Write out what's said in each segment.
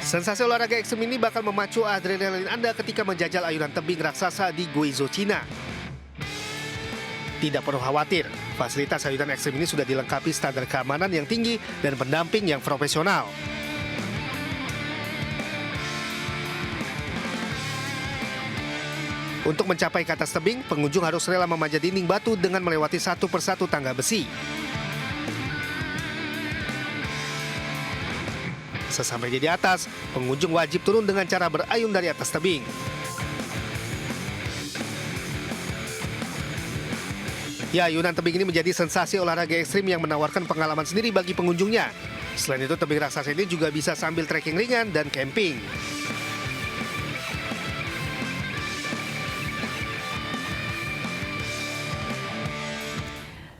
Sensasi olahraga ekstrem ini bakal memacu adrenalin Anda ketika menjajal ayunan tebing raksasa di Guizhou, Cina. Tidak perlu khawatir, fasilitas ayunan ekstrem ini sudah dilengkapi standar keamanan yang tinggi dan pendamping yang profesional. Untuk mencapai ke atas tebing, pengunjung harus rela memanjat dinding batu dengan melewati satu persatu tangga besi. Sesampainya di atas, pengunjung wajib turun dengan cara berayun dari atas tebing. Ya, ayunan tebing ini menjadi sensasi olahraga ekstrim yang menawarkan pengalaman sendiri bagi pengunjungnya. Selain itu, tebing raksasa ini juga bisa sambil trekking ringan dan camping.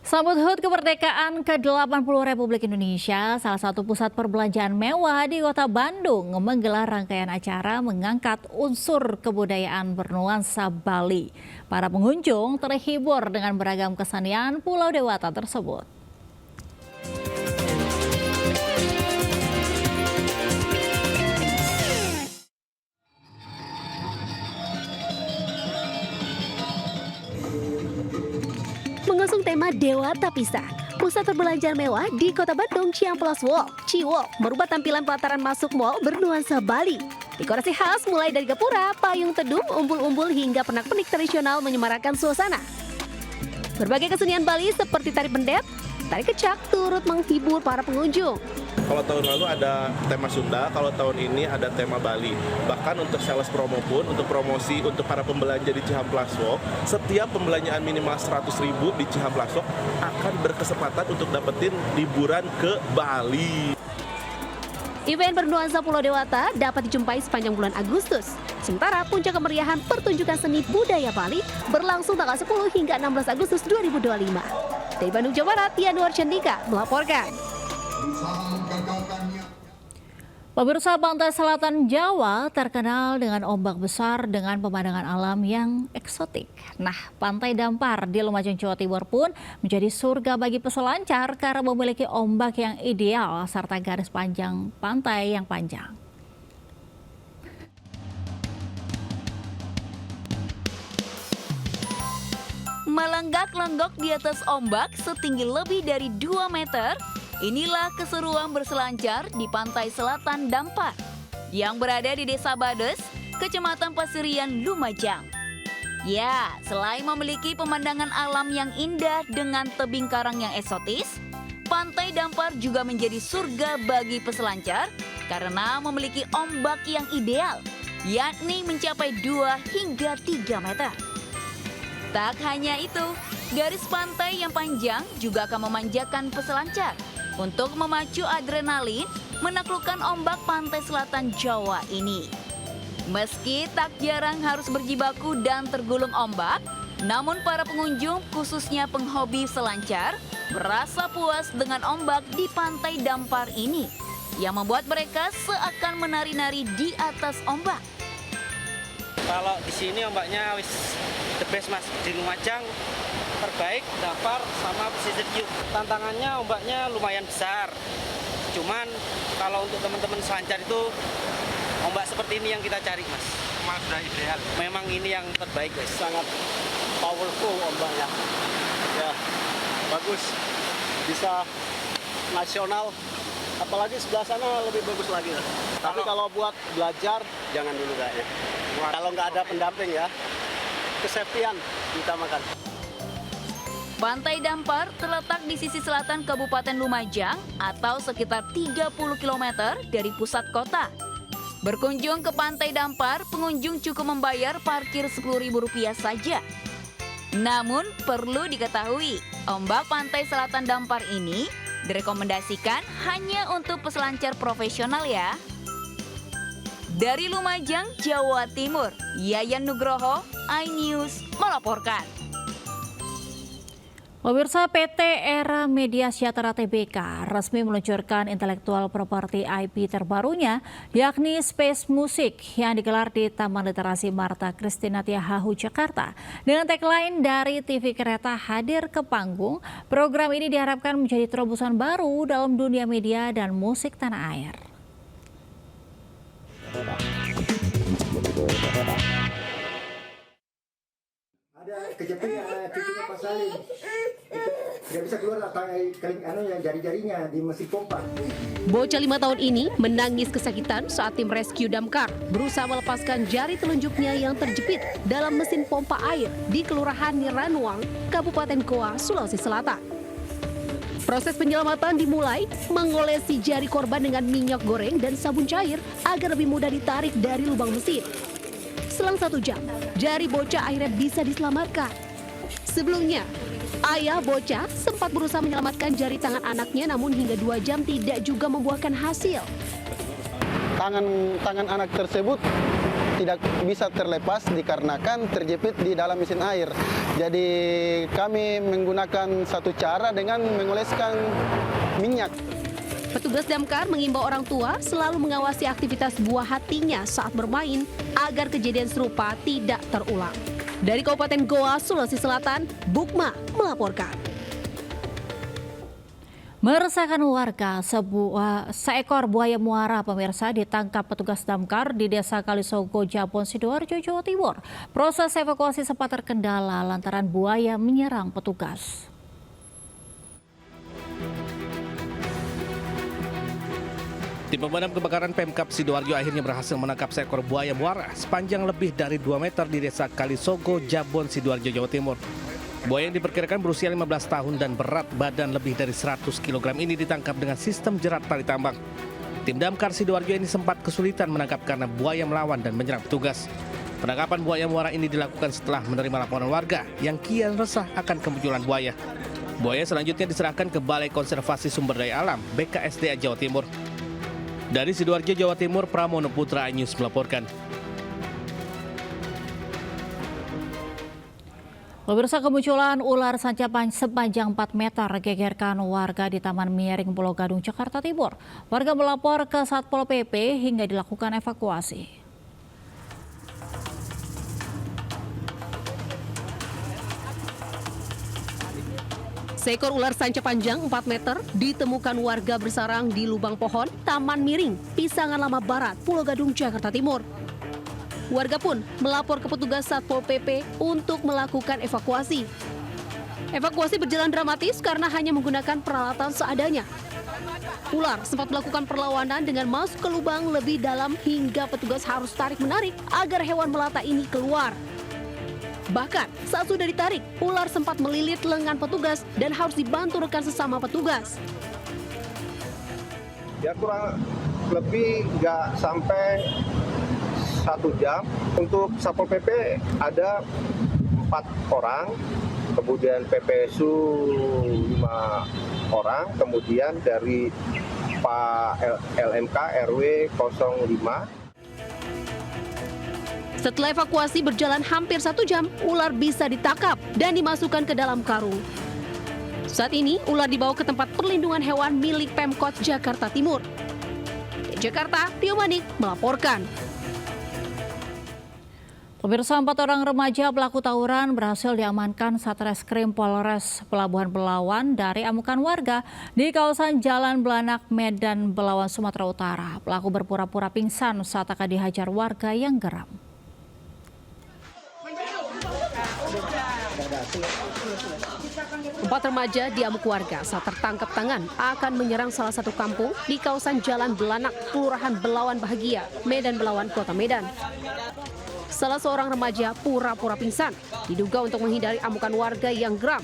Sambut HUT kemerdekaan ke-80 Republik Indonesia, salah satu pusat perbelanjaan mewah di Kota Bandung menggelar rangkaian acara mengangkat unsur kebudayaan bernuansa Bali. Para pengunjung terhibur dengan beragam kesenian Pulau Dewata tersebut. Mengusung tema Dewata Pisah, pusat perbelanjaan mewah di Kota Bandung, Ciamplas Walk, Ciwalk, merubah tampilan pelataran masuk mall bernuansa Bali. Dekorasi khas mulai dari gapura, payung teduh, umbul-umbul hingga pernak-pernik tradisional menyemarakan suasana. Berbagai kesenian Bali seperti tari pendet, tari kecak turut menghibur para pengunjung. Kalau tahun lalu ada tema Sunda, kalau tahun ini ada tema Bali. Bahkan untuk sales promo pun, untuk promosi untuk para pembelanja di Cihamplas Walk, setiap pembelanjaan minimal 100.000 di Cihamplas Walk akan berkesempatan untuk dapetin liburan ke Bali. Event bernuansa Pulau Dewata dapat dijumpai sepanjang bulan Agustus. Sementara puncak kemeriahan pertunjukan seni budaya Bali berlangsung tanggal 10 hingga 16 Agustus 2025. Dari Bandung, Jawa Barat, Yanuar Chandika melaporkan. Pemirsa, pantai selatan Jawa terkenal dengan ombak besar dengan pemandangan alam yang eksotik. Nah, Pantai Dampar di Lumajang, Jawa Timur pun menjadi surga bagi peselancar karena memiliki ombak yang ideal serta garis panjang pantai yang panjang. Melenggak-lenggok di atas ombak setinggi lebih dari 2 meter, inilah keseruan berselancar di Pantai Selatan Dampar yang berada di Desa Bades, Kecamatan Pasirian, Lumajang. Ya, selain memiliki pemandangan alam yang indah dengan tebing karang yang eksotis, Pantai Dampar juga menjadi surga bagi peselancar karena memiliki ombak yang ideal, yakni mencapai 2 hingga 3 meter. Tak hanya itu, garis pantai yang panjang juga akan memanjakan peselancar untuk memacu adrenalin menaklukkan ombak pantai selatan Jawa ini. Meski tak jarang harus berjibaku dan tergulung ombak, namun para pengunjung khususnya penghobi selancar merasa puas dengan ombak di Pantai Dampar ini yang membuat mereka seakan menari-nari di atas ombak. Kalau di sini ombaknya wis the best mas, di Lumajang terbaik, Dampar sama pesisir Ciuk. Tantangannya ombaknya lumayan besar. Cuman kalau untuk teman-teman selancar itu ombak seperti ini yang kita cari mas. Memang sudah ideal. Memang ini yang terbaik guys. Sangat powerful ombaknya. Ya, bagus. Bisa nasional. Apalagi sebelah sana lebih bagus lagi. Tapi kalau buat belajar jangan dulu kayaknya. Kalau nggak ada pendamping ya, kesepian diutamakan. Pantai Dampar terletak di sisi selatan Kabupaten Lumajang atau sekitar 30 km dari pusat kota. Berkunjung ke Pantai Dampar, pengunjung cukup membayar parkir Rp10.000 saja. Namun perlu diketahui, ombak Pantai Selatan Dampar ini direkomendasikan hanya untuk peselancar profesional ya. Dari Lumajang, Jawa Timur, Yayan Nugroho, iNews melaporkan. Pemirsa, PT Era Media Sejahtera Tbk resmi meluncurkan intelektual properti IP terbarunya, yakni Space Music yang digelar di Taman Literasi Marta Christina Tiahahu, Jakarta. Dengan tagline dari TV Kereta hadir ke panggung, program ini diharapkan menjadi terobosan baru dalam dunia media dan musik tanah air. Ada kejepit cucunya Pak Salim. Tidak bisa keluar jari-jarinya di mesin pompa. Bocah 5 tahun ini menangis kesakitan saat tim rescue damkar berusaha melepaskan jari telunjuknya yang terjepit dalam mesin pompa air di Kelurahan Niranuang, Kabupaten Goa, Sulawesi Selatan. Proses penyelamatan dimulai mengolesi jari korban dengan minyak goreng dan sabun cair agar lebih mudah ditarik dari lubang mesin. Selang 1 jam, jari bocah akhirnya bisa diselamatkan. Sebelumnya, ayah bocah sempat berusaha menyelamatkan jari tangan anaknya, namun hingga 2 jam tidak juga membuahkan hasil. Tangan anak tersebut tidak bisa terlepas dikarenakan terjepit di dalam mesin air. Jadi kami menggunakan satu cara dengan mengoleskan minyak. Petugas damkar mengimbau orang tua selalu mengawasi aktivitas buah hatinya saat bermain agar kejadian serupa tidak terulang. Dari Kabupaten Goa, Sulawesi Selatan, Bukma melaporkan. Meresahkan warga, seekor buaya muara pemirsa ditangkap petugas damkar di Desa Kalisogo, Jabon, Sidoarjo, Jawa Timur. Proses evakuasi sempat terkendala lantaran buaya menyerang petugas. Tim pemadam kebakaran Pemkab Sidoarjo akhirnya berhasil menangkap seekor buaya muara sepanjang lebih dari 2 meter di Desa Kalisogo, Jabon, Sidoarjo, Jawa Timur. Buaya yang diperkirakan berusia 15 tahun dan berat badan lebih dari 100 kg ini ditangkap dengan sistem jerat tali tambang. Tim damkar Sidoarjo ini sempat kesulitan menangkap karena buaya melawan dan menyerang petugas. Penangkapan buaya muara ini dilakukan setelah menerima laporan warga yang kian resah akan kemunculan buaya. Buaya selanjutnya diserahkan ke Balai Konservasi Sumber Daya Alam BKSDA Jawa Timur. Dari Sidoarjo, Jawa Timur, Pramono Putra News melaporkan. Pemirsa, kemunculan ular sanca sepanjang 4 meter gegerkan warga di Taman Miring, Pulau Gadung, Jakarta Timur. Warga melapor ke Satpol PP hingga dilakukan evakuasi. Seekor ular sanca panjang 4 meter ditemukan warga bersarang di lubang pohon Taman Miring, Pisangan Lama Barat, Pulau Gadung, Jakarta Timur. Warga pun melapor ke petugas Satpol PP untuk melakukan evakuasi. Evakuasi berjalan dramatis karena hanya menggunakan peralatan seadanya. Ular sempat melakukan perlawanan dengan masuk ke lubang lebih dalam hingga petugas harus tarik-menarik agar hewan melata ini keluar. Bahkan saat sudah ditarik, ular sempat melilit lengan petugas dan harus dibantu rekan sesama petugas. Ya kurang lebih nggak sampai 1 jam. Untuk Satpol PP ada 4 orang, kemudian PPSU 5 orang, kemudian dari Pak LMK RW 05. Setelah evakuasi berjalan hampir 1 jam, ular bisa ditangkap dan dimasukkan ke dalam karung. Saat ini, ular dibawa ke tempat perlindungan hewan milik Pemkot Jakarta Timur. Di Jakarta, Tio Manik melaporkan. Pemirsa, 4 orang remaja pelaku tawuran berhasil diamankan Satreskrim Polres Pelabuhan Belawan dari amukan warga di kawasan Jalan Belanak, Medan, Belawan, Sumatera Utara. Pelaku berpura-pura pingsan saat akan dihajar warga yang geram. Empat remaja diamuk warga saat tertangkap tangan akan menyerang salah satu kampung di kawasan Jalan Belanak, Kelurahan Belawan Bahagia, Medan Belawan, Kota Medan. Salah seorang remaja pura-pura pingsan, diduga untuk menghindari amukan warga yang geram.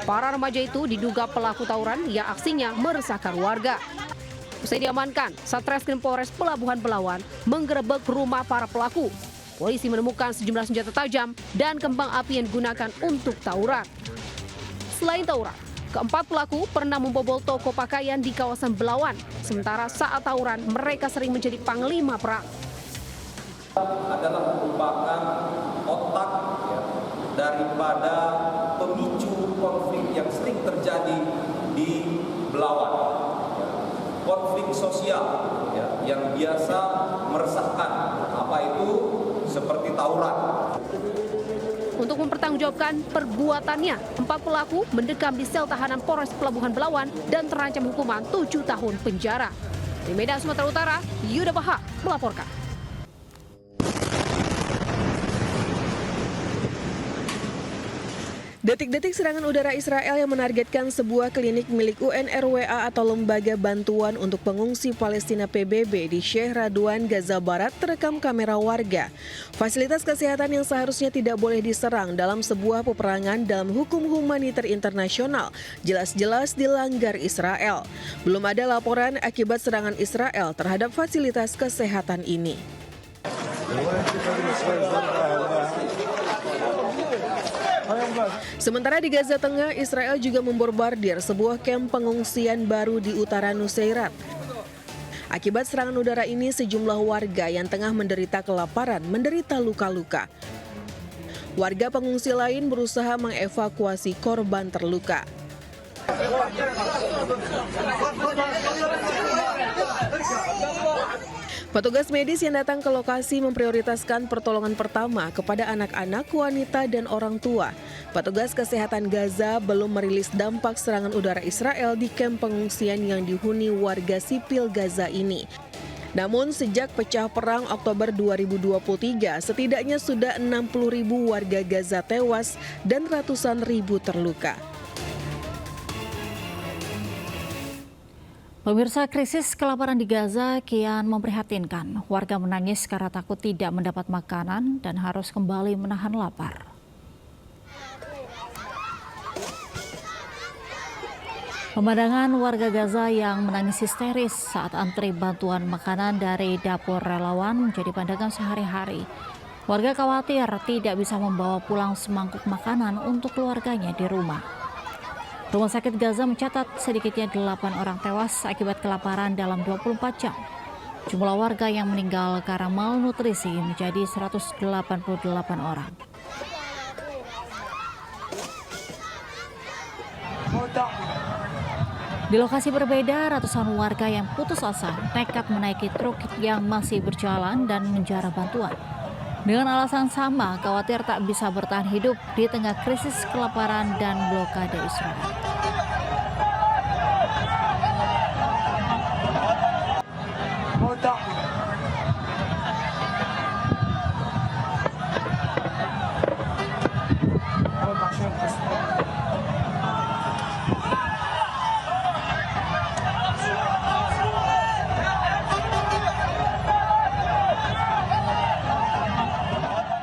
Para remaja itu diduga pelaku tawuran yang aksinya meresahkan warga. Usai diamankan, Satreskrim Polres Pelabuhan Belawan menggerebek rumah para pelaku. Polisi menemukan sejumlah senjata tajam dan kembang api yang digunakan untuk tawuran. Selain tawuran, keempat pelaku pernah membobol toko pakaian di kawasan Belawan. Sementara saat tawuran, mereka sering menjadi panglima perang. Adalah merupakan otak daripada pemicu konflik yang sering terjadi di Belawan. Konflik sosial yang biasa meresahkan, apa itu seperti tawuran. Untuk mempertanggungjawabkan perbuatannya, 4 pelaku mendekam di sel tahanan Polres Pelabuhan Belawan dan terancam hukuman 7 tahun penjara. Di Medan, Sumatera Utara, Yuda Bahar melaporkan. Detik-detik serangan udara Israel yang menargetkan sebuah klinik milik UNRWA atau Lembaga Bantuan untuk Pengungsi Palestina PBB di Sheikh Radwan, Gaza Barat terekam kamera warga. Fasilitas kesehatan yang seharusnya tidak boleh diserang dalam sebuah peperangan dalam hukum humaniter internasional jelas-jelas dilanggar Israel. Belum ada laporan akibat serangan Israel terhadap fasilitas kesehatan ini. Sementara di Gaza Tengah, Israel juga memborbardir sebuah kamp pengungsian baru di utara Nuseirat. Akibat serangan udara ini, sejumlah warga yang tengah menderita kelaparan menderita luka-luka. Warga pengungsi lain berusaha mengevakuasi korban terluka. Petugas medis yang datang ke lokasi memprioritaskan pertolongan pertama kepada anak-anak, wanita, dan orang tua. Petugas kesehatan Gaza belum merilis dampak serangan udara Israel di kamp pengungsian yang dihuni warga sipil Gaza ini. Namun sejak pecah perang Oktober 2023, setidaknya sudah 60.000 warga Gaza tewas dan ratusan ribu terluka. Pemirsa, krisis kelaparan di Gaza kian memprihatinkan. Warga menangis karena takut tidak mendapat makanan dan harus kembali menahan lapar. Pemandangan warga Gaza yang menangis histeris saat antri bantuan makanan dari dapur relawan menjadi pandangan sehari-hari. Warga khawatir tidak bisa membawa pulang semangkuk makanan untuk keluarganya di rumah. Rumah sakit Gaza mencatat sedikitnya 8 orang tewas akibat kelaparan dalam 24 jam. Jumlah warga yang meninggal karena malnutrisi menjadi 188 orang. Di lokasi berbeda, ratusan warga yang putus asa nekat menaiki truk yang masih berjalan dan menjarah bantuan. Dengan alasan sama, khawatir tak bisa bertahan hidup di tengah krisis kelaparan dan blokade Israel.